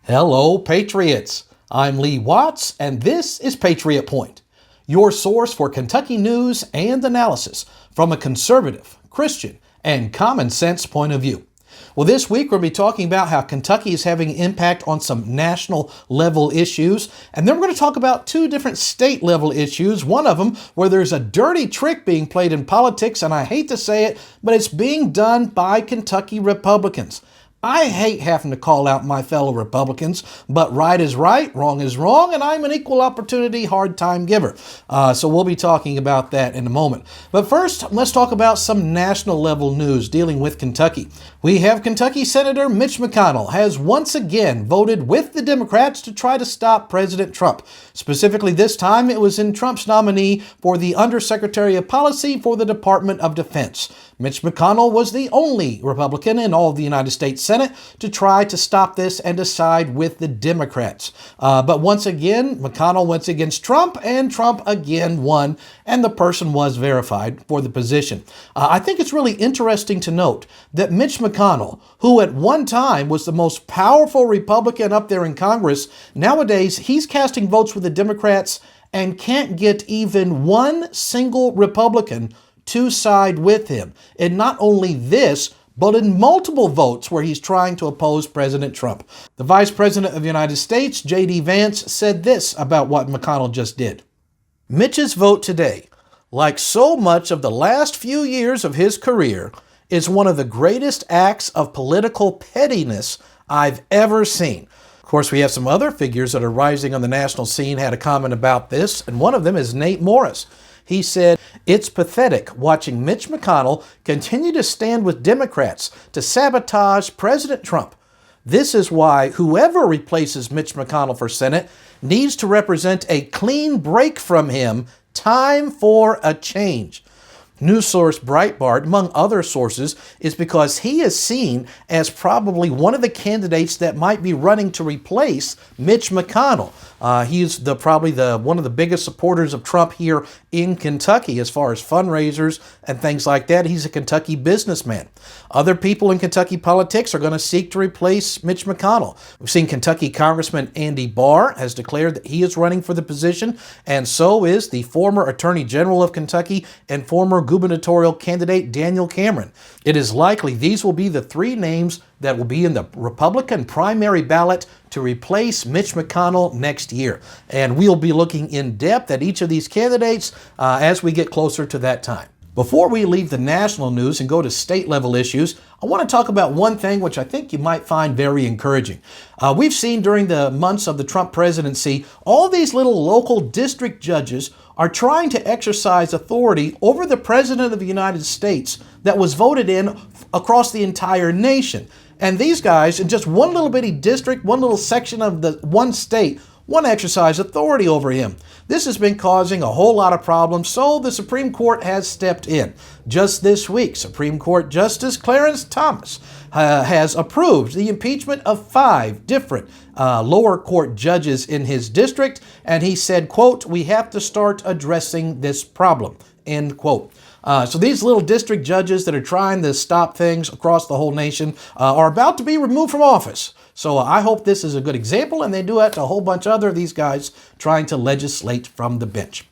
Hello, Patriots. I'm Lee Watts, and this is Patriot Point, your source for Kentucky news and analysis from a conservative, Christian, and common sense point of view. Well, this week we'll be talking about how Kentucky is having an impact on some national level issues, and then we're going to talk about two different state level issues, one of them where there's a dirty trick being played in politics, and I hate to say it, but it's being done by Kentucky Republicans. I hate having to call out my fellow Republicans, but right is right, wrong is wrong, and I'm an equal opportunity hard time giver. So we'll be talking about that in a moment. But first, let's talk about some national level news dealing with Kentucky. We have Kentucky Senator Mitch McConnell has once again voted with the Democrats to try to stop President Trump. Specifically this time, it was in Trump's nominee for the Undersecretary of Policy for the Department of Defense. Mitch McConnell was the only Republican in all of the United States Senate to try to stop this and to side with the Democrats. But once again, McConnell went against Trump, and Trump again won, and the person was verified for the position. I think it's really interesting to note that Mitch McConnell, who at one time was the most powerful Republican up there in Congress, nowadays he's casting votes with the Democrats and can't get even one single Republican to side with him. And not only this, but in multiple votes where he's trying to oppose President Trump. The Vice President of the United States, JD Vance, said this about what McConnell just did. Mitch's vote today, like so much of the last few years of his career, is one of the greatest acts of political pettiness I've ever seen. Of course, we have some other figures that are rising on the national scene had a comment about this, and one of them is Nate Morris. He said, "It's pathetic watching Mitch McConnell continue to stand with Democrats to sabotage President Trump. This is why whoever replaces Mitch McConnell for Senate needs to represent a clean break from him. Time for a change." News source Breitbart, among other sources, is because he is seen as probably one of the candidates that might be running to replace Mitch McConnell. He's probably one of the biggest supporters of Trump here in Kentucky as far as fundraisers and things like that. He's a Kentucky businessman. Other people in Kentucky politics are going to seek to replace Mitch McConnell. We've seen Kentucky Congressman Andy Beshear has declared that he is running for the position, and so is the former Attorney General of Kentucky and former gubernatorial candidate Daniel Cameron. It is likely these will be the three names that will be in the Republican primary ballot to replace Mitch McConnell next year. And we'll be looking in depth at each of these candidates as we get closer to that time. Before we leave the national news and go to state level issues, I want to talk about one thing which I think you might find very encouraging. We've seen during the months of the Trump presidency, all these little local district judges are trying to exercise authority over the President of the United States that was voted in across the entire nation. And these guys, in just one little bitty district, one little section of the one state, want to exercise authority over him. This has been causing a whole lot of problems, so the Supreme Court has stepped in. Just this week, Supreme Court Justice Clarence Thomas has approved the impeachment of 5 different lower court judges in his district, and he said, quote, "We have to start addressing this problem," end quote. So these little district judges that are trying to stop things across the whole nation are about to be removed from office. So I hope this is a good example, and they do that to a whole bunch of other of these guys trying to legislate from the bench.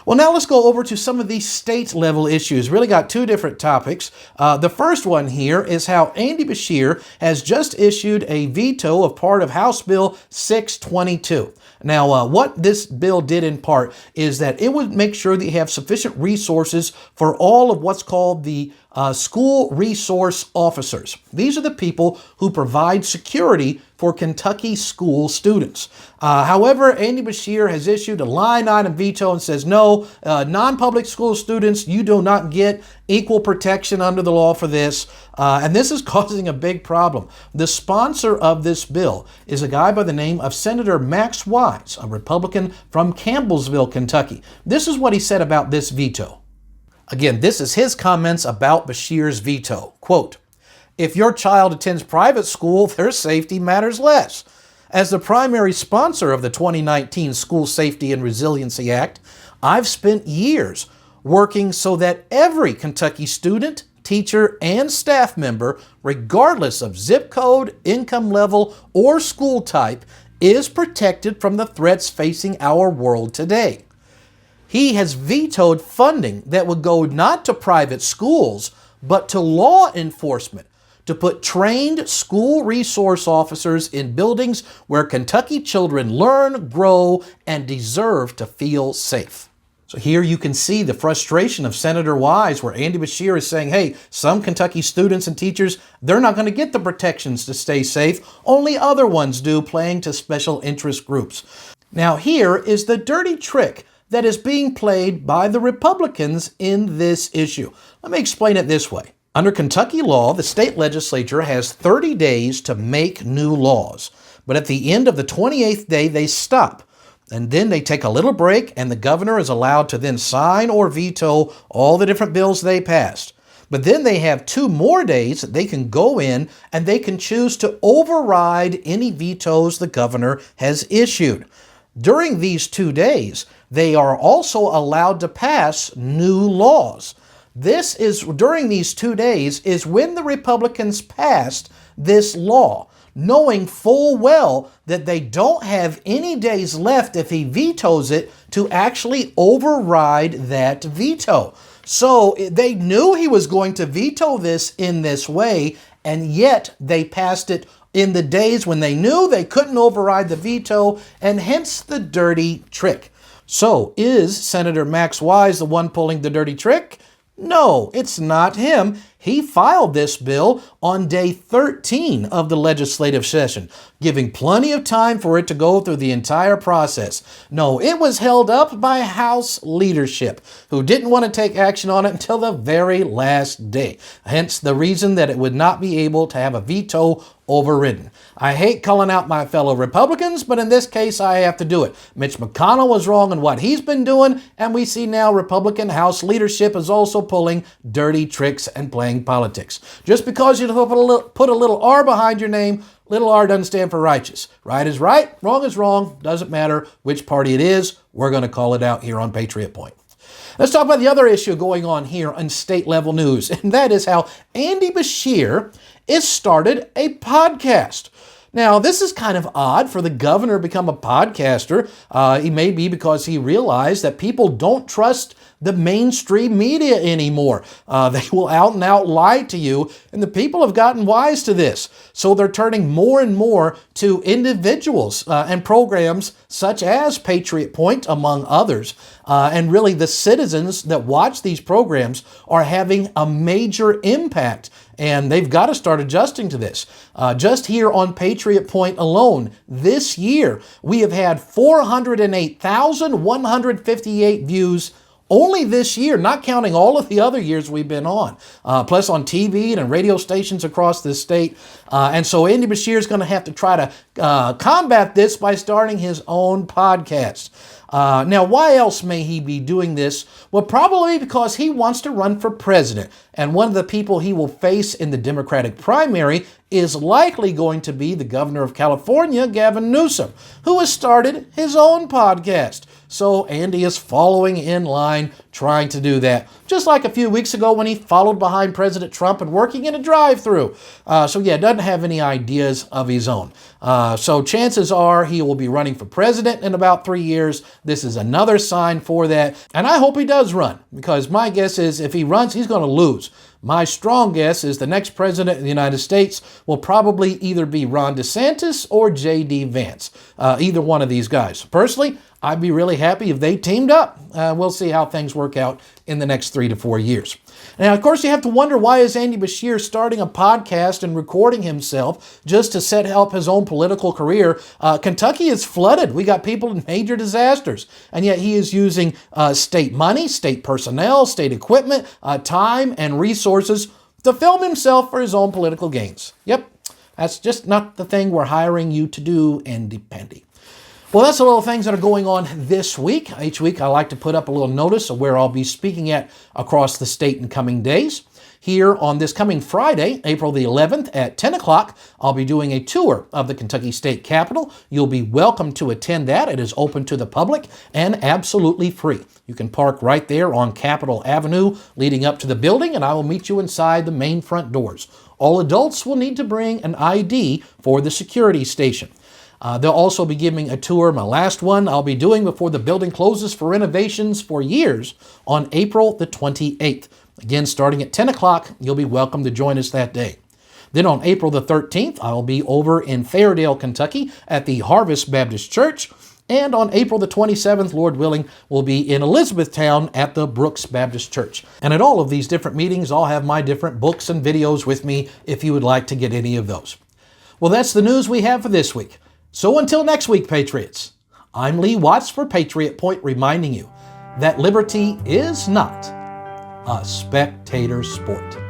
Well, now let's go over to some of these state level issues. Really got 2 different topics. The first one here is how Andy Beshear has just issued a veto of part of House Bill 622. Now, what this bill did in part is that it would make sure that you have sufficient resources for all of what's called the school resource officers. These are the people who provide security for Kentucky school students. However, Andy Beshear has issued a line item veto and says, no, non-public school students, you do not get equal protection under the law for this. And this is causing a big problem. The sponsor of this bill is a guy by the name of Senator Max Wise, a Republican from Campbellsville, Kentucky. This is what he said about this veto. Again, this is his comments about Beshear's veto. Quote, "If your child attends private school, their safety matters less. As the primary sponsor of the 2019 School Safety and Resiliency Act, I've spent years working so that every Kentucky student, teacher, and staff member, regardless of zip code, income level, or school type, is protected from the threats facing our world today. He has vetoed funding that would go not to private schools, but to law enforcement, to put trained school resource officers in buildings where Kentucky children learn, grow, and deserve to feel safe. So here you can see the frustration of Senator Wise, where Andy Beshear is saying, hey, some Kentucky students and teachers, they're not going to get the protections to stay safe. Only other ones do, playing to special interest groups. Now here is the dirty trick that is being played by the Republicans in this issue. Let me explain it this way. Under Kentucky law, the state legislature has 30 days to make new laws. But at the end of the 28th day, they stop. And then they take a little break, and the governor is allowed to then sign or veto all the different bills they passed. But then they have 2 more days that they can go in and they can choose to override any vetoes the governor has issued. During these 2 days, they are also allowed to pass new laws. This is, during these 2 days, is when the Republicans passed this law, knowing full well that they don't have any days left if he vetoes it to actually override that veto. So they knew he was going to veto this in this way, and yet they passed it in the days when they knew they couldn't override the veto, and hence the dirty trick. So is Senator Max Wise the one pulling the dirty trick? No, it's not him. He filed this bill on day 13 of the legislative session, giving plenty of time for it to go through the entire process. No, it was held up by House leadership, who didn't want to take action on it until the very last day. Hence the reason that it would not be able to have a veto overridden. I hate calling out my fellow Republicans, but in this case, I have to do it. Mitch McConnell was wrong in what he's been doing, and we see now Republican House leadership is also pulling dirty tricks and playing politics. Just because you put a little R behind your name, little r doesn't stand for righteous. Right is right, wrong is wrong. Doesn't matter which party it is. We're going to call it out here on Patriot Point. Let's talk about the other issue going on here in state level news, and that is how Andy Beshear has started a podcast. Now, this is kind of odd for the governor to become a podcaster. He may be because he realized that people don't trust the mainstream media anymore. They will out and out lie to you, and the people have gotten wise to this. So they're turning more and more to individuals and programs such as Patriot Point, among others. And really the citizens that watch these programs are having a major impact, and they've got to start adjusting to this. Just here on Patriot Point alone, this year, we have had 408,158 views only this year, not counting all of the other years we've been on, plus on TV and radio stations across this state. And so Andy Beshear is going to have to try to combat this by starting his own podcast. Now, why else may he be doing this? Well, probably because he wants to run for president. And one of the people he will face in the Democratic primary is likely going to be the governor of California, Gavin Newsom, who has started his own podcast. So Andy is following in line, trying to do that. Just like a few weeks ago when he followed behind President Trump and working in a drive-thru. So yeah, doesn't have any ideas of his own. So chances are he will be running for president in about 3 years. This is another sign for that. And I hope he does run, because my guess is if he runs, he's going to lose. My strong guess is the next president of the United States will probably either be Ron DeSantis or JD Vance. Either one of these guys. Personally, I'd be really happy if they teamed up. We'll see how things work out in the next 3 to 4 years. Now, of course, you have to wonder, why is Andy Beshear starting a podcast and recording himself just to set up his own political career? Kentucky is flooded. We got people in major disasters. And yet he is using state money, state personnel, state equipment, time, and resources to film himself for his own political gains. Yep, that's just not the thing we're hiring you to do, Andy Pandy. Well, that's the little things that are going on this week. Each week I like to put up a little notice of where I'll be speaking at across the state in coming days. Here on this coming Friday, April the 11th at 10 o'clock, I'll be doing a tour of the Kentucky State Capitol. You'll be welcome to attend that. It is open to the public and absolutely free. You can park right there on Capitol Avenue leading up to the building, and I will meet you inside the main front doors. All adults will need to bring an ID for the security station. They'll also be giving a tour. My last one I'll be doing before the building closes for renovations for years on April the 28th. Again, starting at 10 o'clock, you'll be welcome to join us that day. Then on April the 13th, I'll be over in Fairdale, Kentucky at the Harvest Baptist Church. And on April the 27th, Lord willing, we'll be in Elizabethtown at the Brooks Baptist Church. And at all of these different meetings, I'll have my different books and videos with me if you would like to get any of those. Well, that's the news we have for this week. So until next week, Patriots, I'm Lee Watts for Patriot Point, reminding you that liberty is not a spectator sport.